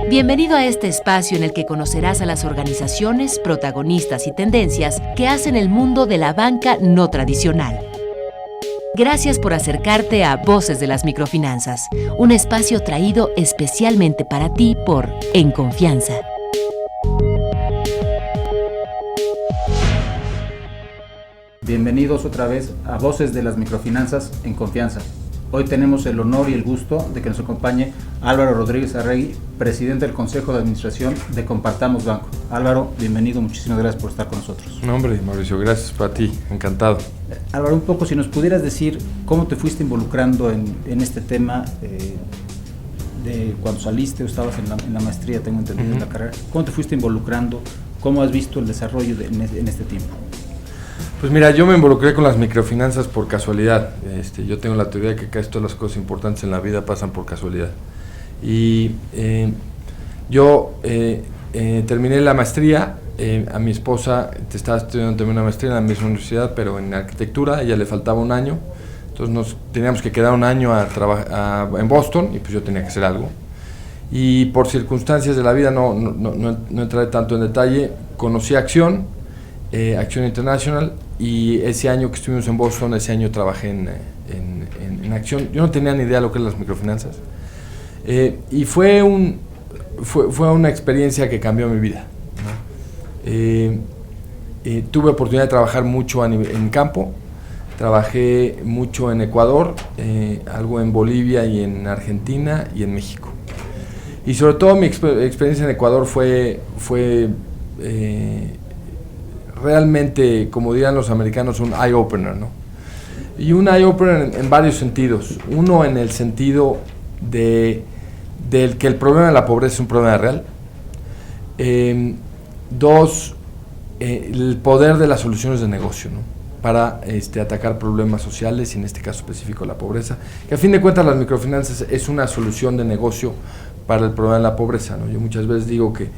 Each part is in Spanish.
Bienvenido a este espacio en el que conocerás a las organizaciones, protagonistas y tendencias que hacen el mundo de la banca no tradicional. Gracias por acercarte a Voces de las Microfinanzas, un espacio traído especialmente para ti por En Confianza. Bienvenidos otra vez a Voces de las Microfinanzas en Confianza. Hoy tenemos el honor y el gusto de que nos acompañe Álvaro Rodríguez Arregui, presidente del Consejo de Administración de Compartamos Banco. Álvaro, bienvenido, muchísimas gracias por estar con nosotros. No, hombre, Mauricio, gracias para ti, encantado. Álvaro, un poco si nos pudieras decir cómo te fuiste involucrando en este tema de cuando saliste o estabas en la maestría, tengo entendido, en la carrera, cómo te fuiste involucrando, cómo has visto el desarrollo en este tiempo. Pues mira, yo me involucré con las microfinanzas por casualidad. Yo tengo la teoría de que casi todas las cosas importantes en la vida pasan por casualidad. Y yo terminé la maestría. A mi esposa estaba estudiando también una maestría en la misma universidad, pero en arquitectura. A ella le faltaba un año. Entonces nos teníamos que quedar un año a trabajar en Boston y pues yo tenía que hacer algo. Y por circunstancias de la vida, no entraré tanto en detalle, conocí Acción International, y ese año que estuvimos en Boston, ese año trabajé en Acción. Yo no tenía ni idea de lo que eran las microfinanzas, y fue una experiencia que cambió mi vida, ¿no? Tuve oportunidad de trabajar mucho en campo, trabajé mucho en Ecuador, algo en Bolivia y en Argentina y en México. Y sobre todo mi experiencia en Ecuador fue realmente, como dirían los americanos, un eye-opener, ¿no? Y un eye-opener en varios sentidos. Uno, en el sentido del que el problema de la pobreza es un problema real. Dos, el poder de las soluciones de negocio, ¿no? Para atacar problemas sociales, y en este caso específico la pobreza, que a fin de cuentas las microfinanzas es una solución de negocio para el problema de la pobreza, ¿no? Yo muchas veces digo que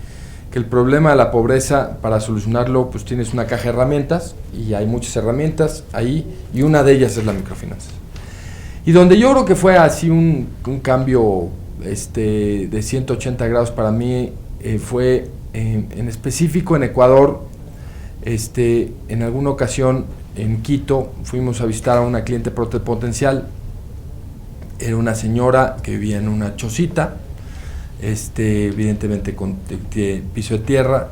el problema de la pobreza, para solucionarlo, pues tienes una caja de herramientas, y hay muchas herramientas ahí, y una de ellas es la microfinanza. Y donde yo creo que fue así un cambio de 180 grados para mí, fue en específico en Ecuador. En alguna ocasión en Quito fuimos a visitar a una cliente potencial. Era una señora que vivía en una chocita, evidentemente con piso de tierra,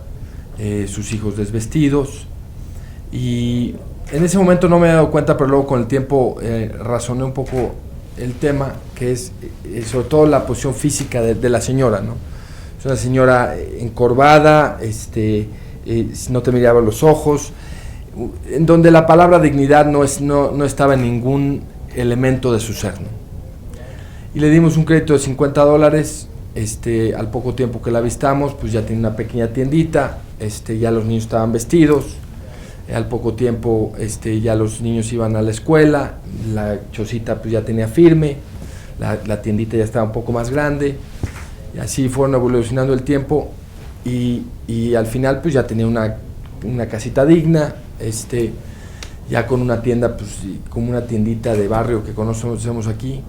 sus hijos desvestidos, y en ese momento no me había dado cuenta, pero luego con el tiempo razoné un poco el tema, que es sobre todo la posición física de la señora, ¿no? Es una señora encorvada, no te miraba los ojos, en donde la palabra dignidad no estaba en ningún elemento de su ser, ¿no? Y le dimos un crédito de $50. Al poco tiempo que la avistamos, pues ya tenía una pequeña tiendita, ya los niños estaban vestidos, al poco tiempo ya los niños iban a la escuela, la chocita pues ya tenía firme, la tiendita ya estaba un poco más grande, y así fueron evolucionando el tiempo, y al final pues ya tenía una casita digna, ya con una tienda, pues como una tiendita de barrio que conocemos aquí.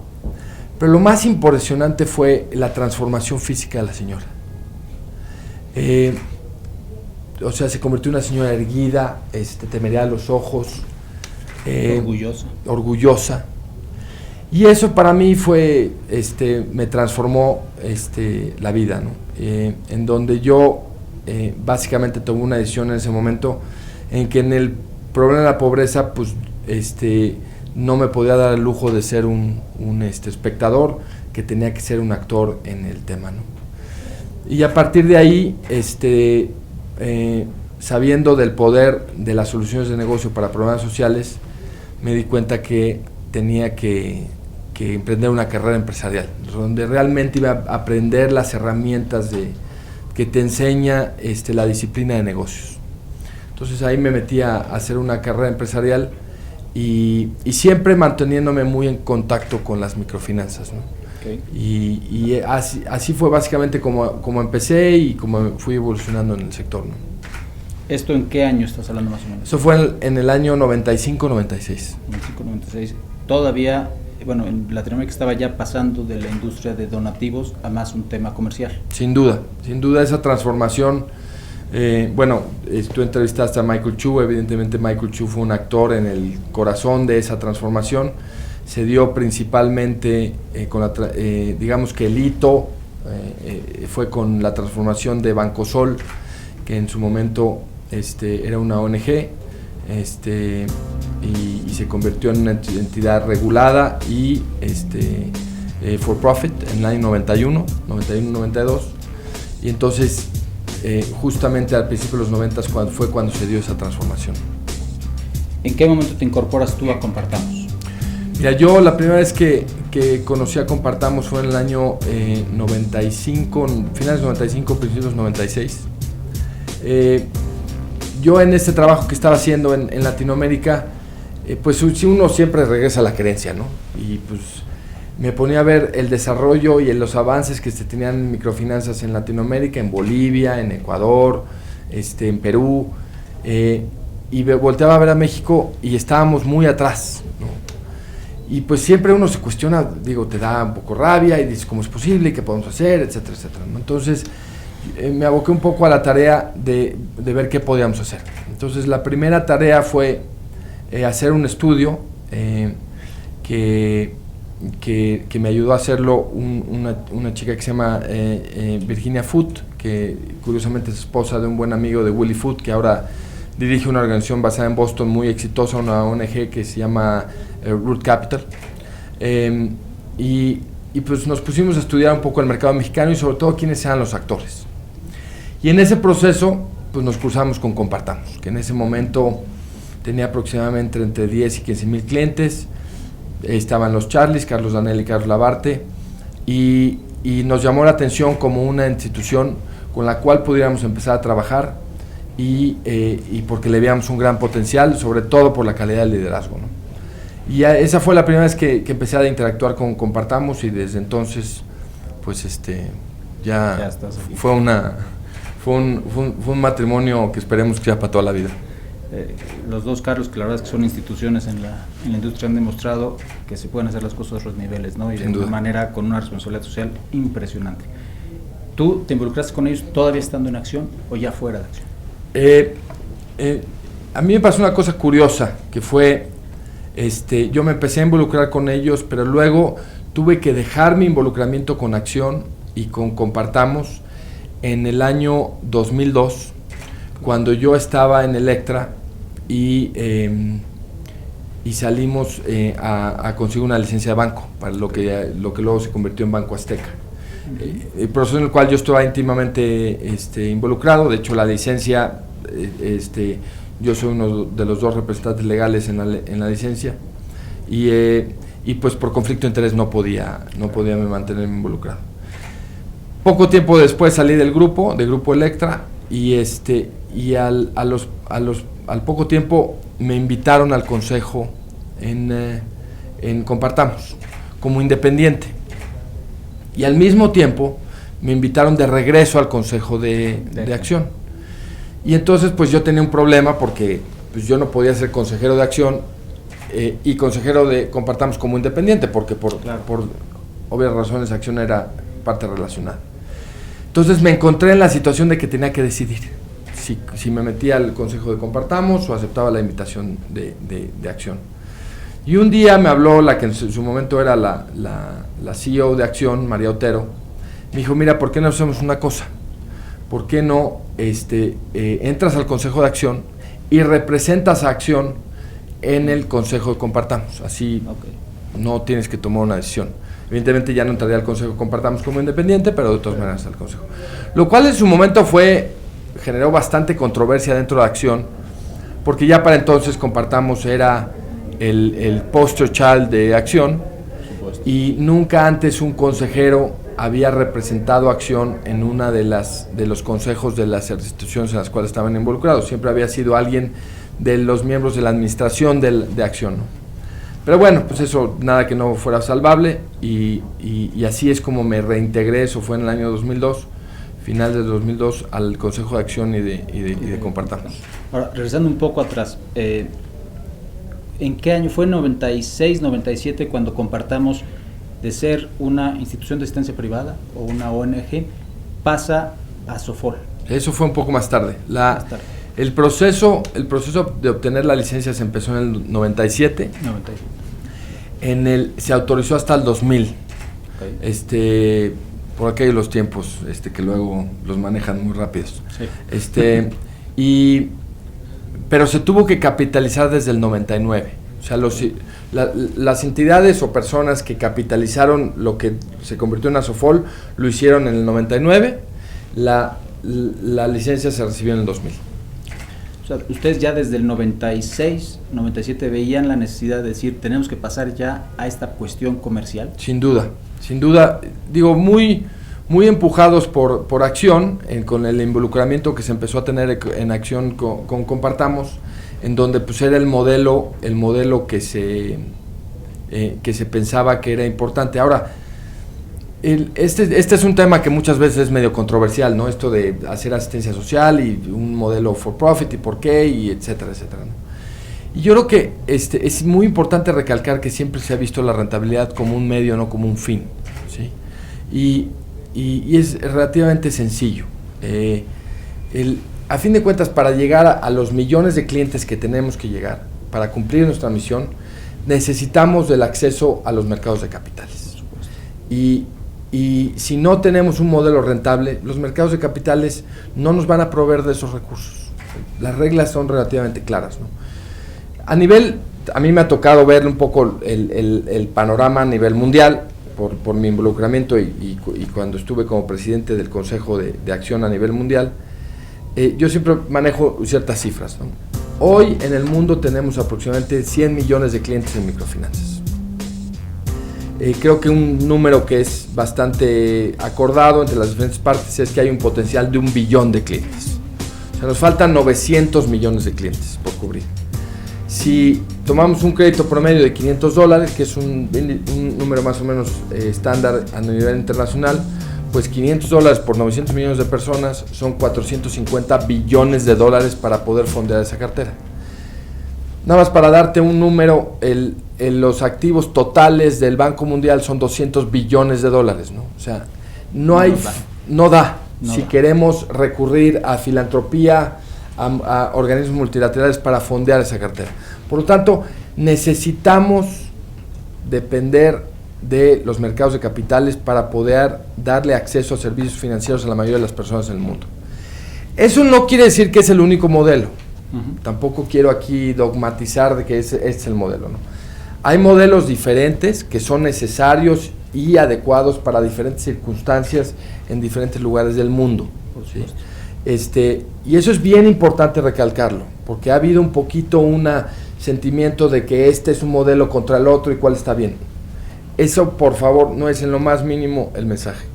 Pero lo más impresionante fue la transformación física de la señora. O sea, se convirtió en una señora erguida, te miraba a los ojos. Orgullosa. Y eso para mí fue, me transformó la vida, ¿no? En donde yo básicamente tomé una decisión en ese momento, en que en el problema de la pobreza, pues, no me podía dar el lujo de ser un espectador, que tenía que ser un actor en el tema, ¿no? Y a partir de ahí, sabiendo del poder de las soluciones de negocio para problemas sociales, me di cuenta que tenía que emprender una carrera empresarial, donde realmente iba a aprender las herramientas que te enseña la disciplina de negocios. Entonces ahí me metí a hacer una carrera empresarial, y siempre manteniéndome muy en contacto con las microfinanzas, ¿no? Okay. Y así fue básicamente como empecé y como fui evolucionando en el sector, ¿no? ¿Esto en qué año estás hablando más o menos? Eso fue en el año 95-96. 95-96. Todavía bueno, en Latinoamérica estaba ya pasando de la industria de donativos a más un tema comercial. Sin duda esa transformación, bueno, tú entrevistaste a Michael Chu, evidentemente Michael Chu fue un actor en el corazón de esa transformación, se dio principalmente digamos que el hito fue con la transformación de Bancosol, que en su momento era una ONG, y se convirtió en una entidad regulada y for profit en el año 91-92, y entonces justamente al principio de los 90 fue cuando se dio esa transformación. ¿En qué momento te incorporas tú a Compartamos? Mira, yo la primera vez que conocí a Compartamos fue en el año 95, finales 95, principios 96. Yo en este trabajo que estaba haciendo en Latinoamérica, pues uno siempre regresa a la creencia, ¿no? Y pues me ponía a ver el desarrollo y los avances que se tenían en microfinanzas en Latinoamérica, en Bolivia, en Ecuador, en Perú, y volteaba a ver a México y estábamos muy atrás, ¿no? Y pues siempre uno se cuestiona, digo, te da un poco rabia y dices cómo es posible, qué podemos hacer, etcétera, etcétera, ¿no? Entonces me aboqué un poco a la tarea de ver qué podíamos hacer. Entonces la primera tarea fue hacer un estudio que me ayudó a hacerlo una chica que se llama Virginia Foot, que curiosamente es esposa de un buen amigo de Willy Foot, que ahora dirige una organización basada en Boston muy exitosa, una ONG que se llama Root Capital. Y pues nos pusimos a estudiar un poco el mercado mexicano y sobre todo quiénes eran los actores. Y en ese proceso pues nos cruzamos con Compartamos, que en ese momento tenía aproximadamente entre 10 y 15 mil clientes. Estaban los Charlies, Carlos Danel y Carlos Labarte, y nos llamó la atención como una institución con la cual pudiéramos empezar a trabajar y porque le veíamos un gran potencial, sobre todo por la calidad del liderazgo, ¿no? Y esa fue la primera vez que empecé a interactuar con Compartamos, y desde entonces pues ya fue un matrimonio que esperemos que sea para toda la vida. Los dos Carlos, que la verdad es que son instituciones en la industria, han demostrado que se pueden hacer las cosas a otros niveles, ¿no? Y de una manera con una responsabilidad social impresionante. ¿Tú te involucraste con ellos todavía estando en acción o ya fuera de acción? A mí me pasó una cosa curiosa, que fue, yo me empecé a involucrar con ellos, pero luego tuve que dejar mi involucramiento con Acción y con Compartamos en el año 2002, cuando yo estaba en Electra y salimos a conseguir una licencia de banco, para lo que luego se convirtió en Banco Azteca. El proceso en el cual yo estaba íntimamente involucrado. De hecho, la licencia, yo soy uno de los dos representantes legales en la licencia, y pues por conflicto de interés no podía mantenerme involucrado. Poco tiempo después salí del Grupo Electra, y al poco tiempo me invitaron al consejo en Compartamos como independiente, y al mismo tiempo me invitaron de regreso al consejo de Acción. Y entonces pues yo tenía un problema, porque pues yo no podía ser consejero de Acción y consejero de Compartamos como independiente, porque por obvias razones Acción era parte relacionada. Entonces me encontré en la situación de que tenía que decidir si me metía al consejo de Compartamos o aceptaba la invitación de Acción. Y un día me habló la que en su momento era la CEO de Acción, María Otero. Me dijo, mira, ¿por qué no hacemos una cosa? ¿Por qué no entras al consejo de Acción y representas a Acción en el consejo de Compartamos? Así no tienes que tomar una decisión. Evidentemente ya no entraría al consejo de Compartamos como independiente, pero de todas maneras al consejo. Lo cual en su momento generó bastante controversia dentro de Acción, porque ya para entonces Compartamos era el poster child de Acción, y nunca antes un consejero había representado Acción en una de los consejos de las instituciones en las cuales estaban involucrados. Siempre había sido alguien de los miembros de la administración de Acción, ¿no? Pero bueno, pues eso, nada que no fuera salvable, y así es como me reintegré. Eso fue en el año 2002, final del 2002, al Consejo de Acción y de Compartamos. Ahora, regresando un poco atrás, ¿En qué año? ¿Fue en 96, 97 cuando Compartamos, de ser una institución de asistencia privada o una ONG, pasa a Sofol? Eso fue un poco más tarde. Más tarde. El proceso de obtener la licencia se empezó en el 97. 97. Se autorizó hasta el 2000. Okay. Por aquellos los tiempos que luego los manejan muy rápidos. Sí. Pero se tuvo que capitalizar desde el 99. O sea, las entidades o personas que capitalizaron lo que se convirtió en Asofol lo hicieron en el 99. La licencia se recibió en el 2000. O sea, ustedes ya desde el 96, 97 veían la necesidad de decir, tenemos que pasar ya a esta cuestión comercial. Sin duda, digo, muy empujados por Acción, con el involucramiento que se empezó a tener en Acción con Compartamos, en donde pues era el modelo que se pensaba que era importante. Ahora, este es un tema que muchas veces es medio controversial, ¿no? Esto de hacer asistencia social y un modelo for profit y por qué, y etcétera, ¿no? Y yo creo que es muy importante recalcar que siempre se ha visto la rentabilidad como un medio, no como un fin, ¿sí? Y es relativamente sencillo. A fin de cuentas, para llegar a los millones de clientes que tenemos que llegar, para cumplir nuestra misión, necesitamos del acceso a los mercados de capitales. Y si no tenemos un modelo rentable, los mercados de capitales no nos van a proveer de esos recursos. Las reglas son relativamente claras, ¿no? A mí me ha tocado ver un poco el panorama a nivel mundial, por mi involucramiento y cuando estuve como presidente del Consejo de Acción a nivel mundial. Yo siempre manejo ciertas cifras, ¿no? Hoy en el mundo tenemos aproximadamente 100 millones de clientes en microfinanzas. Creo que un número que es bastante acordado entre las diferentes partes es que hay un potencial de 1 billón de clientes. O sea, nos faltan 900 millones de clientes por cubrir. Si tomamos un crédito promedio de $500, que es un número más o menos estándar a nivel internacional, pues $500 por 900 millones de personas son 450 billones de dólares para poder fondear esa cartera. Nada más para darte un número, los activos totales del Banco Mundial son 200 billones de dólares, ¿no? O sea, no da. Si queremos recurrir a filantropía, a organismos multilaterales para fondear esa cartera. Por lo tanto, necesitamos depender de los mercados de capitales para poder darle acceso a servicios financieros a la mayoría de las personas en el mundo. Eso no quiere decir que es el único modelo. Tampoco quiero aquí dogmatizar de que este es el modelo, ¿no? Hay modelos diferentes que son necesarios y adecuados para diferentes circunstancias en diferentes lugares del mundo, ¿sí? Y eso es bien importante recalcarlo, porque ha habido un poquito un sentimiento de que este es un modelo contra el otro y cuál está bien. Eso, por favor, no es en lo más mínimo el mensaje.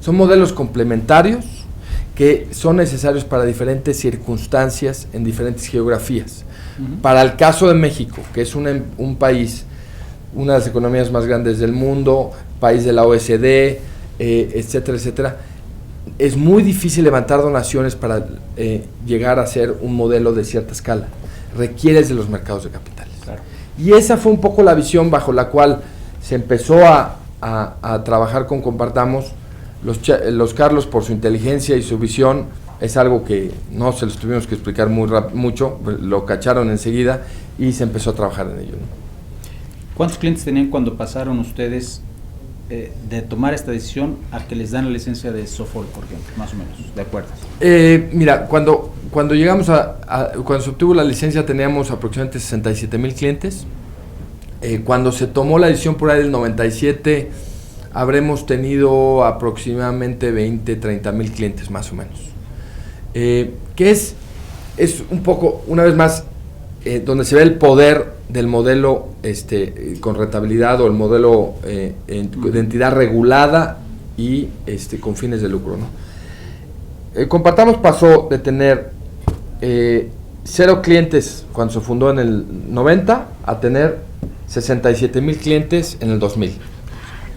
Son modelos complementarios que son necesarios para diferentes circunstancias en diferentes geografías. Para el caso de México, que es un país, una de las economías más grandes del mundo, país de la OECD, etcétera, etcétera, es muy difícil levantar donaciones para llegar a ser un modelo de cierta escala. Requieres de los mercados de capitales. Claro. Y esa fue un poco la visión bajo la cual se empezó a trabajar con Compartamos. Los Carlos, por su inteligencia y su visión, es algo que no se los tuvimos que explicar mucho, lo cacharon enseguida y se empezó a trabajar en ello, ¿no? ¿Cuántos clientes tenían cuando pasaron ustedes de tomar esta decisión a que les dan la licencia de Sofol, por ejemplo, más o menos, de acuerdo? Mira, cuando llegamos cuando se obtuvo la licencia teníamos aproximadamente 67,000 clientes. Cuando se tomó la decisión por ahí del 97, habremos tenido aproximadamente 30,000 clientes más o menos. Que es un poco, una vez más, donde se ve el poder del modelo con rentabilidad o el modelo de entidad regulada y con fines de lucro, ¿no? Compartamos pasó de tener 0 clientes cuando se fundó en el 90 a tener 67,000 clientes en el 2000,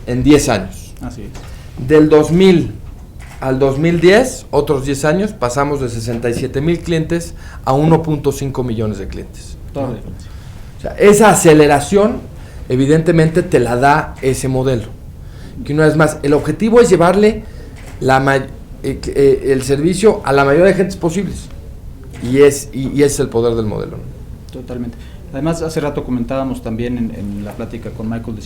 en 10 años. Así es. Del 2000 al 2010, otros 10 años, pasamos de 67,000 clientes a 1.5 millones de clientes. Toda la diferencia. O sea, esa aceleración evidentemente te la da ese modelo. Que una vez más, el objetivo es llevarle el servicio a la mayoría de gentes posibles. Y es el poder del modelo, ¿no? Totalmente. Además, hace rato comentábamos también en la plática con Michael,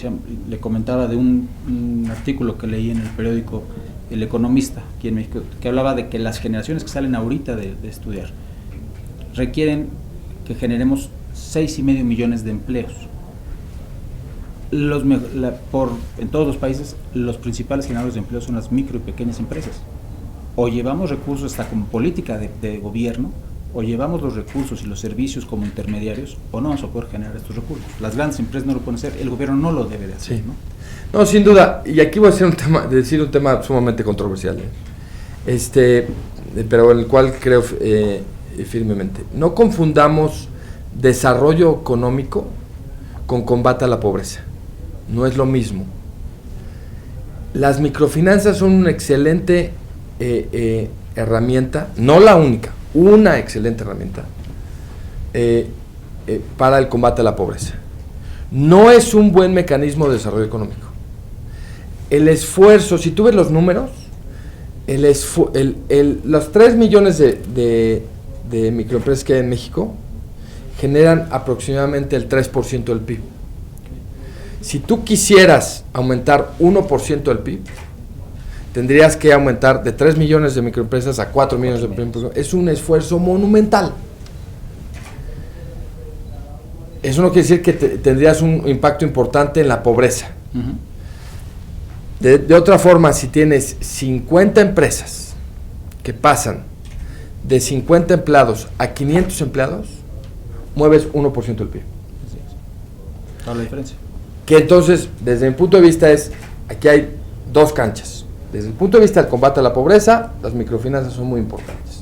le comentaba de un artículo que leí en el periódico El Economista, aquí en México, que hablaba de que las generaciones que salen ahorita de estudiar requieren que generemos 6,5 millones de empleos. En todos los países, los principales generadores de empleo son las micro y pequeñas empresas. O llevamos recursos hasta como política de gobierno, o llevamos los recursos y los servicios como intermediarios, o no vamos a poder generar estos recursos. Las grandes empresas no lo pueden hacer, el gobierno no lo debe de hacer. Sí. ¿No? Sin duda, y aquí voy a decir un tema sumamente controversial, pero en el cual creo firmemente. No confundamos desarrollo económico con combate a la pobreza. No es lo mismo. Las microfinanzas son una excelente herramienta, no la única, una excelente herramienta para el combate a la pobreza. No es un buen mecanismo de desarrollo económico. El esfuerzo, si tú ves los números, los 3 millones de microempresas que hay en México generan aproximadamente el 3% del PIB. Si tú quisieras aumentar 1% del PIB, tendrías que aumentar de 3 millones de microempresas a 4 millones de microempresas. Es un esfuerzo monumental. Eso no quiere decir que tendrías un impacto importante en la pobreza. Uh-huh. De otra forma, si tienes 50 empresas que pasan de 50 empleados a 500 empleados, mueves 1% del PIB. ¿Cuál es la diferencia? Que entonces, desde mi punto de vista aquí hay dos canchas. Desde el punto de vista del combate a la pobreza, las microfinanzas son muy importantes.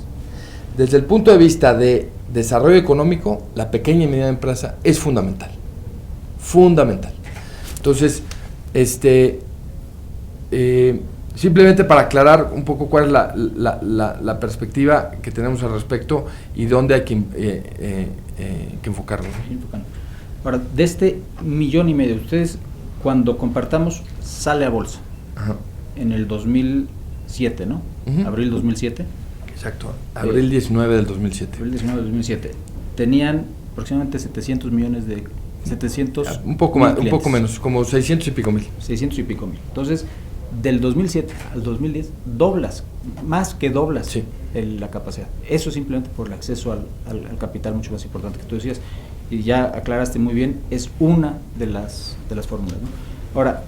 Desde el punto de vista de desarrollo económico, la pequeña y mediana empresa es fundamental. Fundamental. Entonces, simplemente para aclarar un poco cuál es la perspectiva que tenemos al respecto y dónde hay que enfocarnos. Ahora, de este 1,5 millones, ustedes cuando compartamos sale a bolsa. Ajá. En el 2007, ¿no? Uh-huh. Abril 2007. Exacto, abril 19 del 2007. Abril 19 del 2007. Tenían aproximadamente 700 millones de... 700 un poco menos, como 600 y pico mil. 600 y pico mil. Entonces, del 2007 al 2010, más que doblas sí. La capacidad. Eso simplemente por el acceso al capital mucho más importante que tú decías. Y ya aclaraste muy bien, es una de las fórmulas, ¿no? Ahora,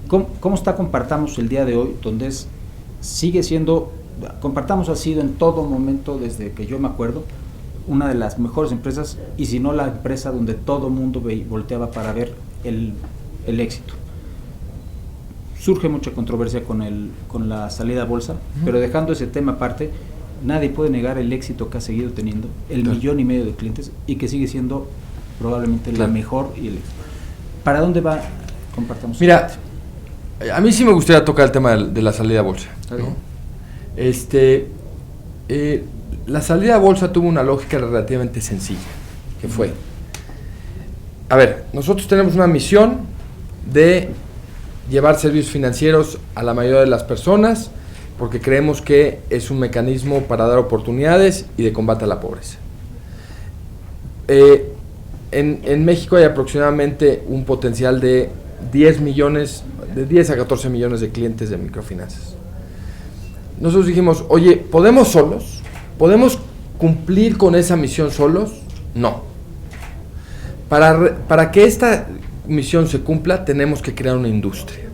¿cómo está Compartamos el día de hoy? Donde sigue siendo, Compartamos ha sido en todo momento, desde que yo me acuerdo, una de las mejores empresas, y si no la empresa donde todo mundo volteaba para ver el éxito. Surge mucha controversia con la salida a bolsa, pero dejando ese tema aparte, nadie puede negar el éxito que ha seguido teniendo, el 1,5 millones de clientes, y que sigue siendo probablemente la mejor y el éxito. ¿Para dónde va Compartamos? Mira, a mí sí me gustaría tocar el tema de la salida a bolsa, ¿no? La salida a bolsa tuvo una lógica relativamente sencilla, que fue, a ver, nosotros tenemos una misión de llevar servicios financieros a la mayoría de las personas, porque creemos que es un mecanismo para dar oportunidades y de combate a la pobreza. En México hay aproximadamente un potencial de 10 a 14 millones de clientes de microfinanzas. Nosotros dijimos, oye, ¿podemos solos? ¿Podemos cumplir con esa misión solos? No. Para que esta misión se cumpla, tenemos que crear una industria.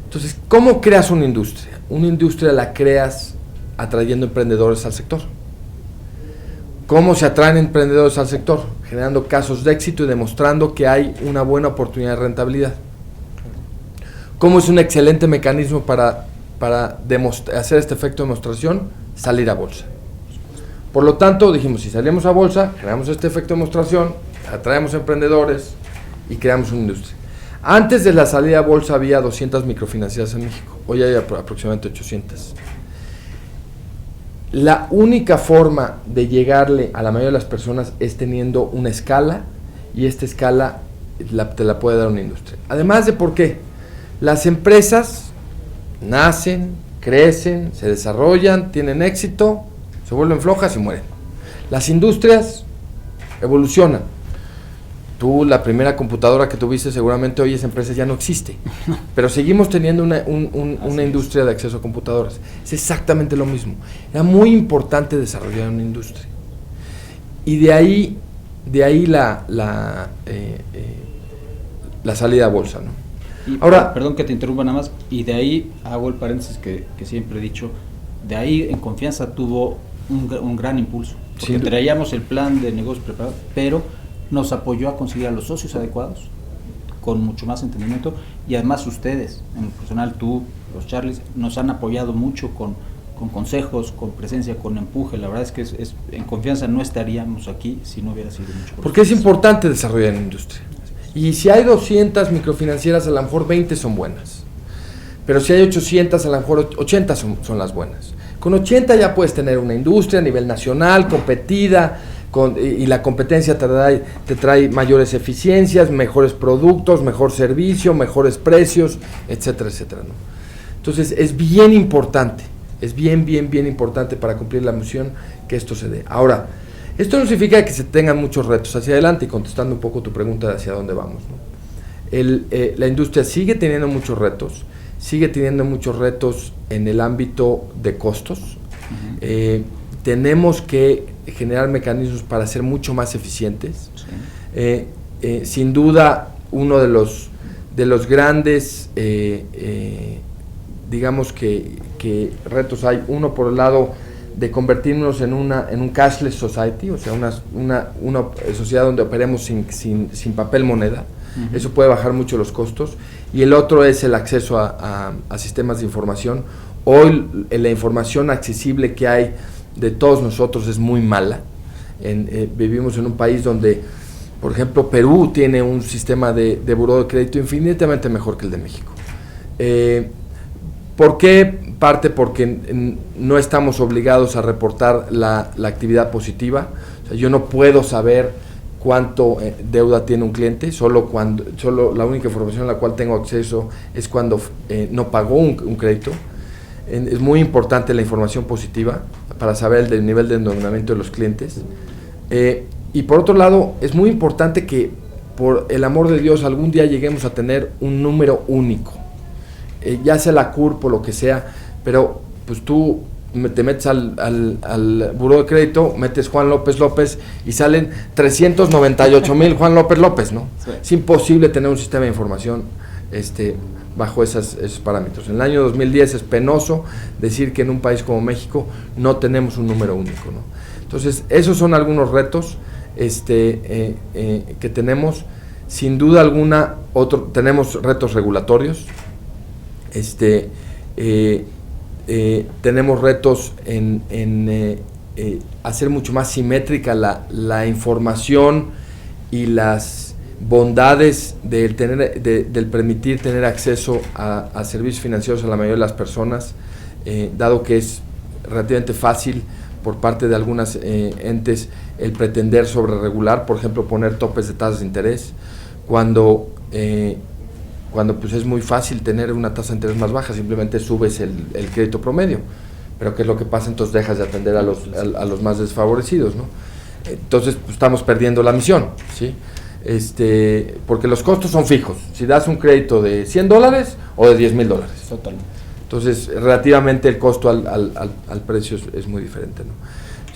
Entonces, ¿cómo creas una industria? Una industria la creas atrayendo emprendedores al sector. ¿Cómo se atraen emprendedores al sector? Generando casos de éxito y demostrando que hay una buena oportunidad de rentabilidad. ¿Cómo es un excelente mecanismo para hacer este efecto de demostración? Salir a bolsa. Por lo tanto, dijimos, si salimos a bolsa, creamos este efecto de demostración, atraemos emprendedores y creamos una industria. Antes de la salida a bolsa había 200 microfinancieras en México, hoy hay aproximadamente 800. La única forma de llegarle a la mayoría de las personas es teniendo una escala y esta escala te la puede dar una industria. Además de por qué, las empresas nacen, crecen, se desarrollan, tienen éxito, se vuelven flojas y mueren. Las industrias evolucionan. Tú, la primera computadora que tuviste, seguramente hoy esa empresa ya no existe, pero seguimos teniendo una industria de acceso a computadoras. Es exactamente lo mismo. Era muy importante desarrollar una industria. Y de ahí la salida a bolsa, ¿no? Y, ahora, perdón que te interrumpa nada más, y de ahí hago el paréntesis que siempre he dicho, de ahí en Confianza tuvo un gran impulso, porque traíamos el plan de negocio preparado, pero nos apoyó a conseguir a los socios adecuados, con mucho más entendimiento, y además ustedes, en el personal, tú, los Charlies, nos han apoyado mucho con consejos, con presencia, con empuje. La verdad es que en Confianza no estaríamos aquí si no hubiera sido mucho. Porque es importante desarrollar en industria. Y si hay 200 microfinancieras, a lo mejor 20 son buenas. Pero si hay 800, a lo mejor 80 son las buenas. Con 80 ya puedes tener una industria a nivel nacional, competida, y la competencia te trae mayores eficiencias, mejores productos, mejor servicio, mejores precios, etcétera, etcétera, ¿no? Entonces es bien importante, es bien importante para cumplir la misión que esto se dé. Ahora, esto no significa que se tengan muchos retos hacia adelante, y contestando un poco tu pregunta de hacia dónde vamos, ¿no? La industria sigue teniendo muchos retos en el ámbito de costos. Tenemos que generar mecanismos para ser mucho más eficientes. Sí. Sin duda, uno de los grandes, digamos que retos hay, uno por el lado de convertirnos en un cashless society, o sea, una sociedad donde operemos sin papel moneda. Uh-huh. Eso puede bajar mucho los costos. Y el otro es el acceso a sistemas de información. Hoy la información accesible que hay de todos nosotros es muy mala. Vivimos en un país donde, por ejemplo, Perú tiene un sistema de buró de crédito infinitamente mejor que el de México. ¿Por qué? Parte porque no estamos obligados a reportar la actividad positiva. O sea, yo no puedo saber cuánto deuda tiene un cliente, solo la única información a la cual tengo acceso es cuando no pagó un crédito. Es muy importante la información positiva para saber el nivel de endeudamiento de los clientes. Y por otro lado, es muy importante que, por el amor de Dios, algún día lleguemos a tener un número único. Ya sea la CURP o lo que sea, pero pues tú te metes al buró de crédito, metes Juan López López y salen 398,000 Juan López, ¿no? Sí. Es imposible tener un sistema de información bajo esos parámetros. En el año 2010 es penoso decir que en un país como México no tenemos un número único, ¿no? Entonces, esos son algunos retos que tenemos. Sin duda alguna, tenemos retos regulatorios. Tenemos retos en hacer mucho más simétrica la información y las bondades del permitir tener acceso a servicios financieros a la mayoría de las personas, dado que es relativamente fácil por parte de algunas entes el pretender sobreregular, por ejemplo, poner topes de tasas de interés, cuando pues es muy fácil tener una tasa de interés más baja, simplemente subes el crédito promedio. Pero ¿qué es lo que pasa? Entonces dejas de atender a los más desfavorecidos, ¿no? Entonces pues, estamos perdiendo la misión, ¿sí? Porque los costos son fijos. Si das un crédito de $100 o de $10,000. Totalmente. Entonces, relativamente el costo al precio es muy diferente, ¿no?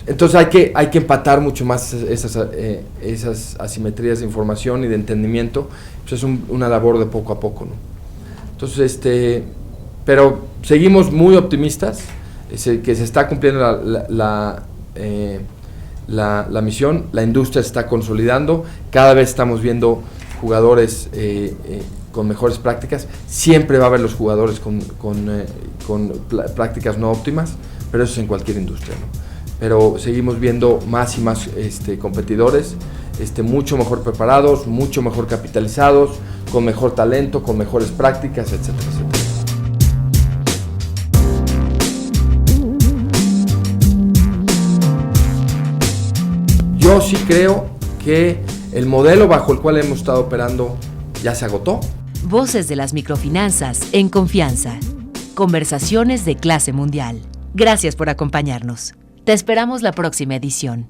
Entonces hay que empatar mucho más esas asimetrías de información y de entendimiento. Pues es una labor de poco a poco, ¿no? Entonces, pero seguimos muy optimistas, que se está cumpliendo la misión. La industria se está consolidando, cada vez estamos viendo jugadores con mejores prácticas. Siempre va a haber los jugadores con prácticas no óptimas, pero eso es en cualquier industria, ¿no? Pero seguimos viendo más y más competidores, mucho mejor preparados, mucho mejor capitalizados, con mejor talento, con mejores prácticas, etcétera, etcétera. Yo sí creo que el modelo bajo el cual hemos estado operando ya se agotó. Voces de las microfinanzas en confianza. Conversaciones de clase mundial. Gracias por acompañarnos. Te esperamos la próxima edición.